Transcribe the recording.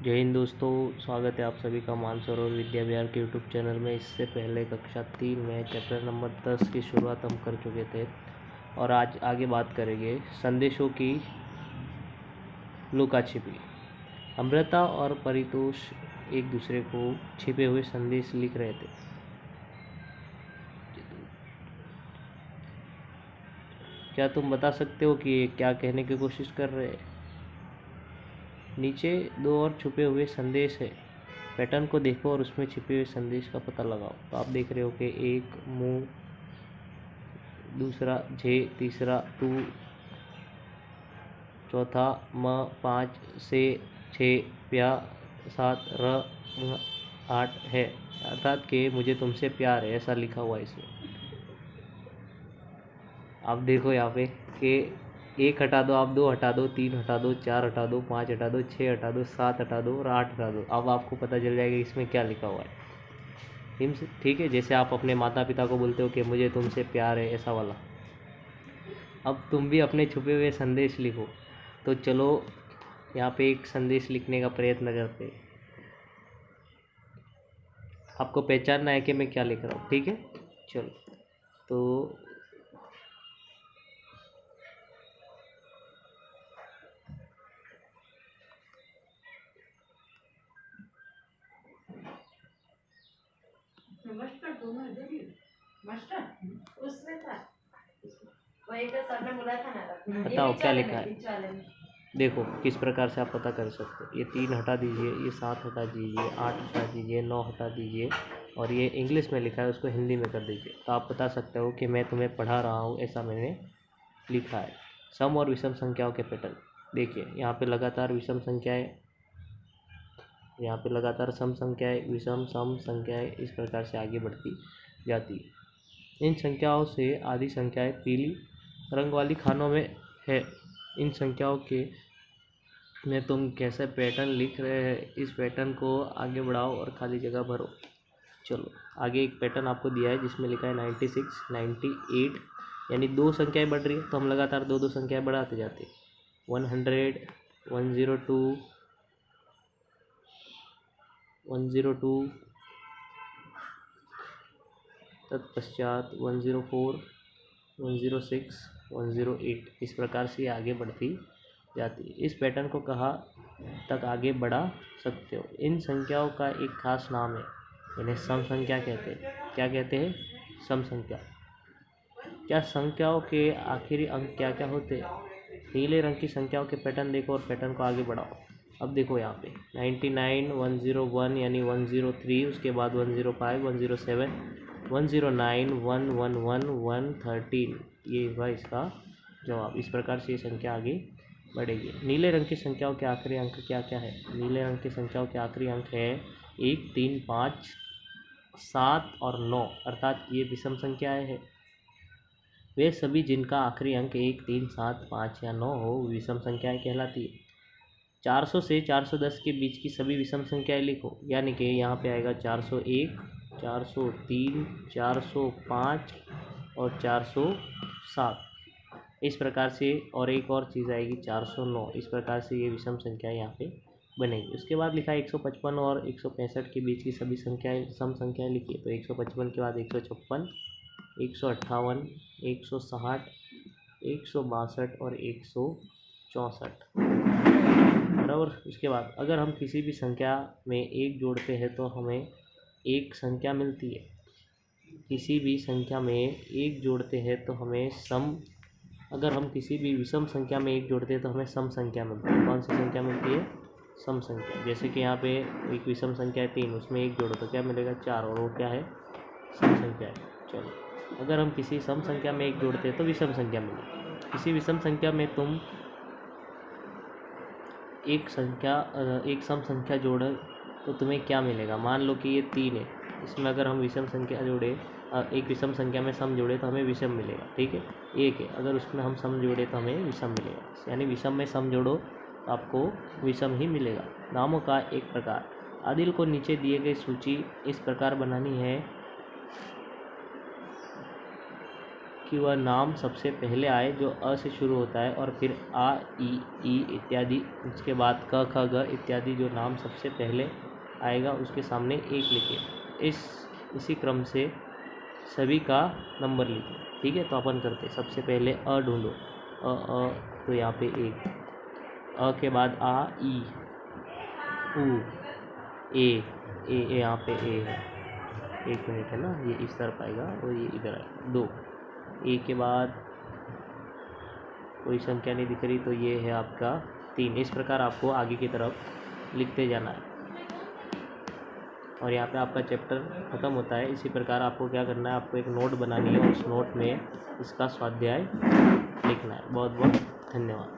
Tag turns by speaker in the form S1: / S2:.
S1: जय हिंद दोस्तों, स्वागत है आप सभी का मानसरोवर विद्या विहार के यूट्यूब चैनल में। इससे पहले कक्षा 3 में चैप्टर नंबर 10 की शुरुआत हम कर चुके थे और आज आगे बात करेंगे संदेशों की लुका छिपी। अमृता और परितोष एक दूसरे को छिपे हुए संदेश लिख रहे थे। क्या तुम बता सकते हो कि ये क्या कहने की कोशिश कर रहे हैं? नीचे दो और छुपे हुए संदेश है। पैटर्न को देखो और उसमें छिपे हुए संदेश का पता लगाओ। तो आप देख रहे हो कि एक मुँह, दूसरा जे, तीसरा तू, चौथा म, 5 से 6 प्या, 7 र 8 है, अर्थात कि मुझे तुमसे प्यार है, ऐसा लिखा हुआ है इसमें। आप देखो यहाँ पे कि 1 हटा दो, आप 2 हटा दो, 3 हटा दो, 4 हटा दो, 5 हटा दो, 6 हटा दो, 7 हटा दो और 8 हटा दो। अब आपको पता चल जाएगा इसमें क्या लिखा हुआ है। ठीक है, जैसे आप अपने माता पिता को बोलते हो कि मुझे तुमसे प्यार है, ऐसा वाला। अब तुम भी अपने छुपे हुए संदेश लिखो। तो चलो यहाँ पे एक संदेश लिखने का प्रयत्न करते हैं। आपको पहचानना है कि मैं क्या लिख रहा हूँ, ठीक है? चलो तो
S2: उसमें था वही तो सर ने बोला था ना।
S1: बताओ क्या लिखा है। देखो किस प्रकार से आप पता कर सकते हो। ये 3 हटा दीजिए, ये 7 हटा दीजिए, 8 हटा दीजिए, 9 हटा दीजिए और ये इंग्लिश में लिखा है उसको हिंदी में कर दीजिए। तो आप बता सकते हो कि मैं तुम्हें पढ़ा रहा हूँ, ऐसा मैंने लिखा है। सम और विषम संख्याओं के पैटर्न देखिए। यहाँ पे लगातार विषम संख्याएं, यहाँ पे लगातार सम संख्याएं, विषम सम संख्याएं इस प्रकार से आगे बढ़ती जाती है। इन संख्याओं से आधी संख्याएं पीली रंग वाली खानों में है। इन संख्याओं के में तुम कैसे पैटर्न लिख रहे हैं, इस पैटर्न को आगे बढ़ाओ और खाली जगह भरो। चलो आगे एक पैटर्न आपको दिया है जिसमें लिखा है 96, 98, यानी 2 संख्याएं बढ़ रही है तो हम लगातार 2 संख्याएं बढ़ाते जाते हैं। 100, 102, 102, तत्पश्चात 104, 106, 108, इस प्रकार से आगे बढ़ती जाती है। इस पैटर्न को कहाँ तक आगे बढ़ा सकते हो। इन संख्याओं का एक खास नाम है, इन्हें सम संख्या कहते हैं। क्या कहते हैं? सम संख्या। क्या संख्याओं के आखिरी अंक क्या क्या होते हैं? नीले रंग की संख्याओं के पैटर्न देखो और पैटर्न को आगे बढ़ाओ। अब देखो यहाँ पे 99, 101 यानी 103, उसके बाद 105, 107, 109, 111, 113, ये हुआ इसका जवाब। इस प्रकार से ये संख्या आगे बढ़ेगी। नीले रंग की संख्याओं के आखिरी अंक क्या क्या है? नीले रंग की संख्याओं के आखिरी अंक है 1, 3, 5, 7 और 9, अर्थात ये विषम संख्याएं हैं। वे सभी जिनका आखिरी अंक 1, 3, 7, 5 या 9 हो विषम संख्याएं कहलाती है। 400 से 410 के बीच की सभी विषम संख्याएं लिखो, यानी कि यहाँ पे आएगा 401, 403, 405 और 407। इस प्रकार से और एक और चीज़ आएगी 409। इस प्रकार से ये विषम संख्या यहाँ पे बनेगी। उसके बाद लिखा है 155 और 165 के बीच की सभी संख्याएं सम संख्याएं लिखिए। तो 155 के बाद 156, 158, 160, 162 और 164, बराबर। इसके बाद अगर हम किसी भी संख्या में 1 जोड़ते हैं तो हमें एक संख्या मिलती है। किसी भी संख्या में 1 जोड़ते हैं तो हमें सम, अगर हम किसी भी विषम संख्या में 1 जोड़ते हैं तो हमें सम संख्या मिलती है। कौन सी संख्या मिलती है? सम संख्या। जैसे कि यहाँ पे एक विषम संख्या है 3, उसमें 1 जोड़ो तो क्या मिलेगा? 4, और वो क्या है? सम संख्या है। चलो अगर हम किसी सम संख्या में 1 जोड़ते हैं तो विषम संख्या मिलेगी। किसी विषम संख्या में तुम एक सम संख्या जोड़े तो तुम्हें क्या मिलेगा? मान लो कि ये 3 है, इसमें अगर हम विषम संख्या जोड़े, एक विषम संख्या में सम जोड़े तो हमें विषम मिलेगा, ठीक है। 1 है, अगर उसमें हम सम जोड़े तो हमें विषम मिलेगा, यानी विषम में सम जोड़ो तो आपको विषम ही मिलेगा। नामों का एक प्रकार। आदिल को नीचे दिए गए सूची इस प्रकार बनानी है कि वह नाम सबसे पहले आए जो अ से शुरू होता है, और फिर आ, ई इत्यादि, उसके बाद क, ख, ग इत्यादि जो नाम सबसे पहले आएगा उसके सामने एक लिखें। इसी क्रम से सभी का नंबर लिखें। ठीक है, तो अपन करते सबसे पहले अ ढूंढो। अ तो यहाँ पे एक, अ के बाद आ, ई, उ, ए यहाँ पे ए है, एक मिनट है ना, ये इस तरफ आएगा और ये इधर आएगा। 2 ए के बाद कोई संख्या नहीं दिख रही, तो ये है आपका 3। इस प्रकार आपको आगे की तरफ लिखते जाना है और यहाँ पे आपका चैप्टर ख़त्म होता है। इसी प्रकार आपको क्या करना है, आपको एक नोट बनानी है और उस नोट में इसका स्वाध्याय लिखना है। बहुत बहुत धन्यवाद।